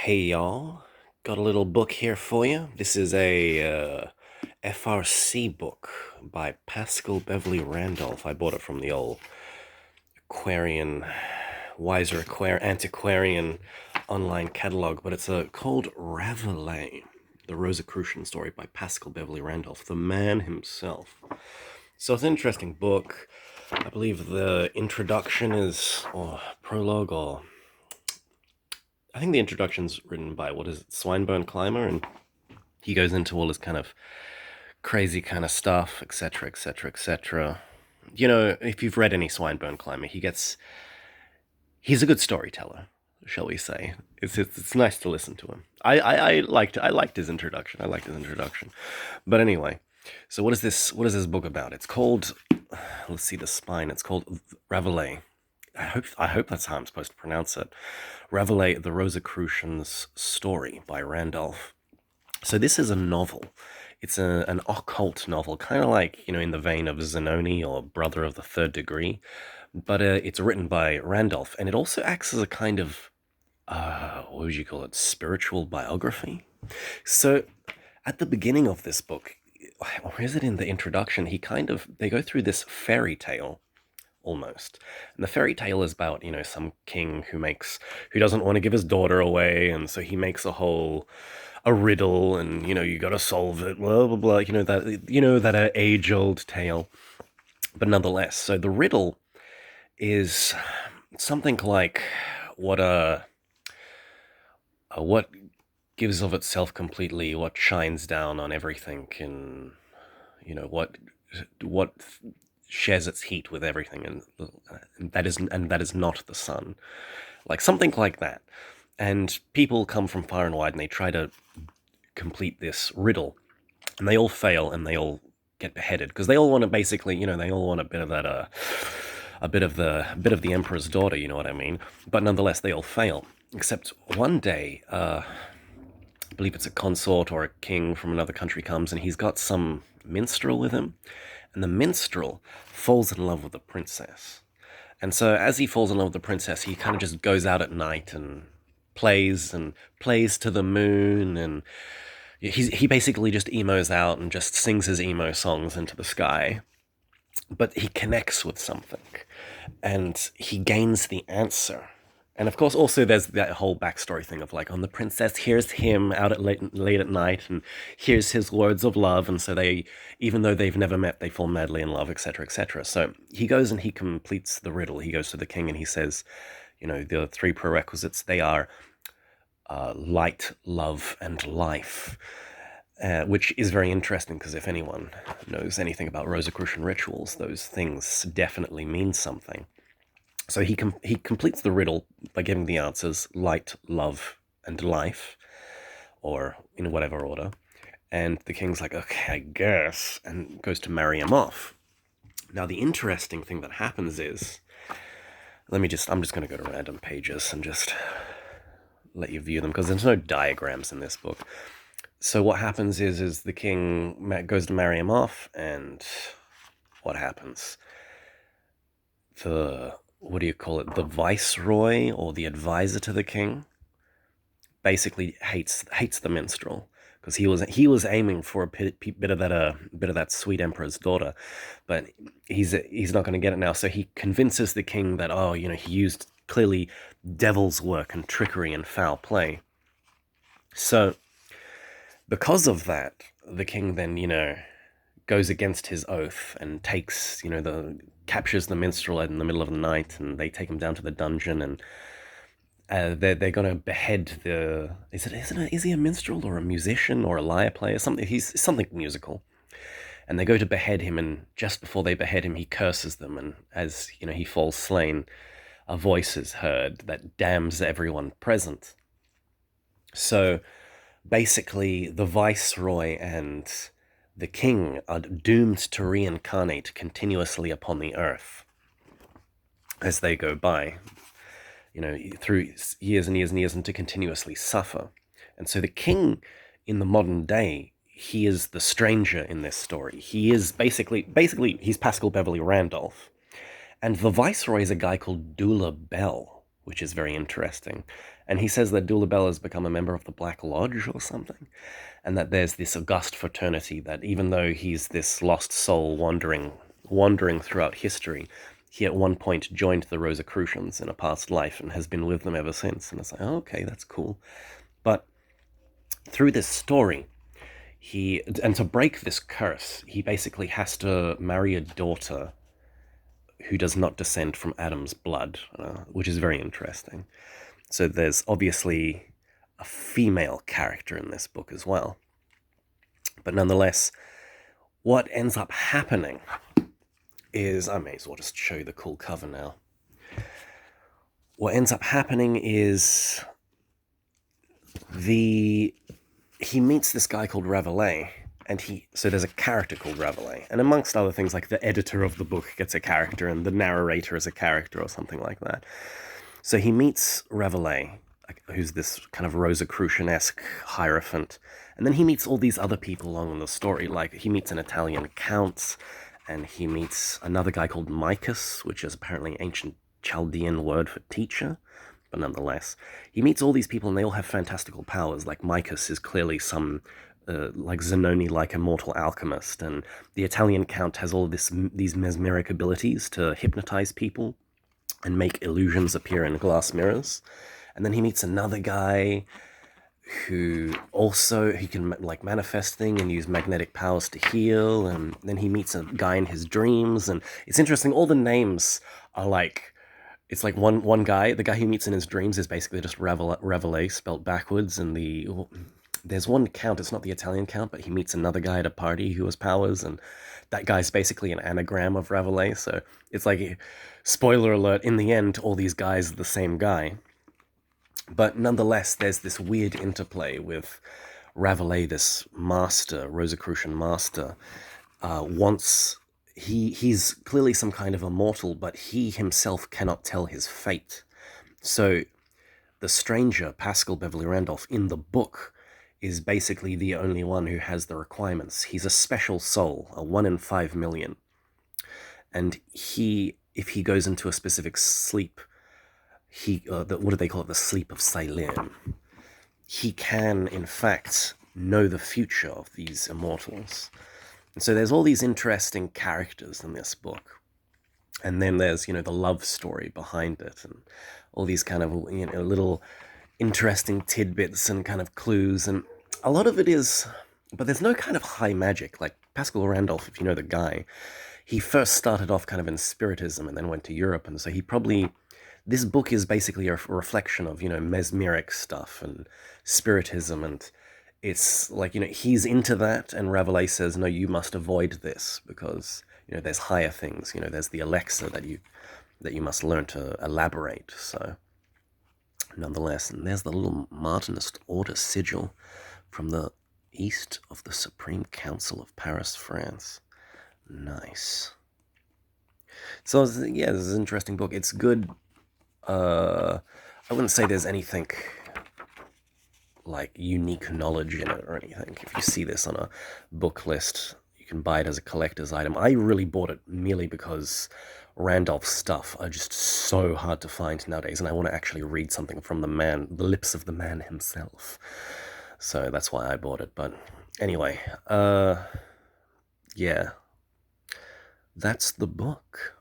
Hey y'all, got a little book here for you. This is a FRC book by Pascal Beverly Randolph. I bought it from the old Aquarian, Antiquarian online catalog, but it's called Ravalette, the Rosicrucian story by Pascal Beverly Randolph, the man himself. So it's an interesting book. I believe the introduction is, or prologue, or I think the introduction's written by, what is it, Swinburne Clymer, and he goes into all this kind of crazy kind of stuff, etc., etc., etc. You know, if you've read any Swinburne Clymer, he's a good storyteller, shall we say? It's nice to listen to him. I liked his introduction. I liked his introduction, but anyway. So what is this? What is this book about? It's called. Let's see the spine. It's called Ravalette. I hope that's how I'm supposed to pronounce it. Ravalette, the Rosicrucian's Story by Randolph. So this is a novel. It's an occult novel, kind of like, in the vein of Zanoni or Brother of the Third Degree, but it's written by Randolph, and it also acts as a kind of, what would you call it, spiritual biography. So at the beginning of this book, or is it in the introduction, they go through this fairy tale almost. And the fairy tale is about, some king who doesn't want to give his daughter away, and so he makes a riddle, and you got to solve it, blah blah blah. That age old tale. But nonetheless, so the riddle is something like what what gives of itself completely, what shines down on everything, and what shares its heat with everything, and that is not the sun, like something like that. And people come from far and wide, and they try to complete this riddle, and they all fail, and they all get beheaded because they all want to basically, they all want a bit of that, a bit of the emperor's daughter, you know what I mean? But nonetheless, they all fail. Except one day, I believe it's a consort or a king from another country comes, and he's got some minstrel with him, and the minstrel falls in love with the princess. And so as he falls in love with the princess, he kind of just goes out at night and plays to the moon, and he basically just emos out and just sings his emo songs into the sky. But he connects with something, and he gains the answer. And of course, also there's that whole backstory thing of like, on the princess hears him out at late at night and hears his words of love, and so they, even though they've never met, they fall madly in love, etc., etc. So he goes and he completes the riddle. He goes to the king and he says, the three prerequisites, they are light, love, and life. Which is very interesting because if anyone knows anything about Rosicrucian rituals, those things definitely mean something. So he completes the riddle by giving the answers: light, love, and life, or in whatever order. And the king's like, okay, I guess, and goes to marry him off. Now, the interesting thing that happens is, I'm just going to go to random pages and just let you view them because there's no diagrams in this book. So what happens is the king goes to marry him off, and what happens? What do you call it? The viceroy or the advisor to the king basically hates the minstrel because he was aiming for a bit of that sweet emperor's daughter, but he's not going to get it now. So he convinces the king that, he used clearly devil's work and trickery and foul play. So because of that, the king then, goes against his oath and captures the minstrel in the middle of the night, and they take him down to the dungeon, and they're gonna behead the. Is he a minstrel or a musician or a lyre player? He's something musical, and they go to behead him, and just before they behead him, he curses them, and as he falls slain, a voice is heard that damns everyone present. So basically, the viceroy and the king are doomed to reincarnate continuously upon the earth as they go by, through years and years and years, and to continuously suffer. And so the king in the modern day, he is the stranger in this story. He is basically he's Pascal Beverly Randolph. And the viceroy is a guy called Dula Bell, which is very interesting. And he says that Dulabella has become a member of the Black Lodge or something, and that there's this august fraternity that even though he's this lost soul wandering throughout history, he at one point joined the Rosicrucians in a past life and has been with them ever since. And it's like, oh, okay, that's cool. But through this story, and to break this curse, he basically has to marry a daughter who does not descend from Adam's blood, which is very interesting. So there's obviously a female character in this book as well. But nonetheless, what ends up happening is, I may as well just show you the cool cover now. What ends up happening is he meets this guy called Ravalette, and so there's a character called Ravalette, and amongst other things, like the editor of the book gets a character, and the narrator is a character or something like that. So he meets Ravalette, who's this kind of Rosicrucian-esque hierophant, and then he meets all these other people along in the story, like he meets an Italian count, and he meets another guy called Micus, which is apparently an ancient Chaldean word for teacher, but nonetheless, he meets all these people and they all have fantastical powers. Like Micus is clearly some like Zanoni, like immortal alchemist, and the Italian count has all these mesmeric abilities to hypnotize people and make illusions appear in glass mirrors. And then he meets another guy who also, he can like manifest things and use magnetic powers to heal. And then he meets a guy in his dreams, and it's interesting, all the names are like, it's like one guy, the guy he meets in his dreams is basically just Ravalette spelled backwards, and there's one count, it's not the Italian count, but he meets another guy at a party who has powers, and that guy's basically an anagram of Ravalette. So it's like, spoiler alert, in the end, all these guys are the same guy. But nonetheless, there's this weird interplay with Ravalette, this master, Rosicrucian master, he's clearly some kind of immortal, but he himself cannot tell his fate. So the stranger, Pascal Beverly Randolph, in the book, is basically the only one who has the requirements. He's a special soul, a 1 in 5 million. And if he goes into a specific sleep, what do they call it? The sleep of Silene. He can, in fact, know the future of these immortals. And so there's all these interesting characters in this book. And then there's, the love story behind it, and all these kind of, little interesting tidbits and kind of clues. And a lot of it is, but there's no kind of high magic. Like Pascal Randolph, if you know the guy, he first started off kind of in Spiritism and then went to Europe. And so this book is basically a reflection of, mesmeric stuff and Spiritism, and it's like, he's into that, and Ravalette says, no, you must avoid this because, there's higher things, there's the Alexa that you must learn to elaborate. So nonetheless, and there's the little Martinist order sigil from the east of the Supreme Council of Paris, France. Nice. So yeah, this is an interesting book. It's good. I wouldn't say there's anything like unique knowledge in it or anything. If you see this on a book list, you can buy it as a collector's item. I really bought it merely because Randolph's stuff are just so hard to find nowadays, and I want to actually read something from the lips of the man himself. So that's why I bought it. But anyway, yeah, that's the book.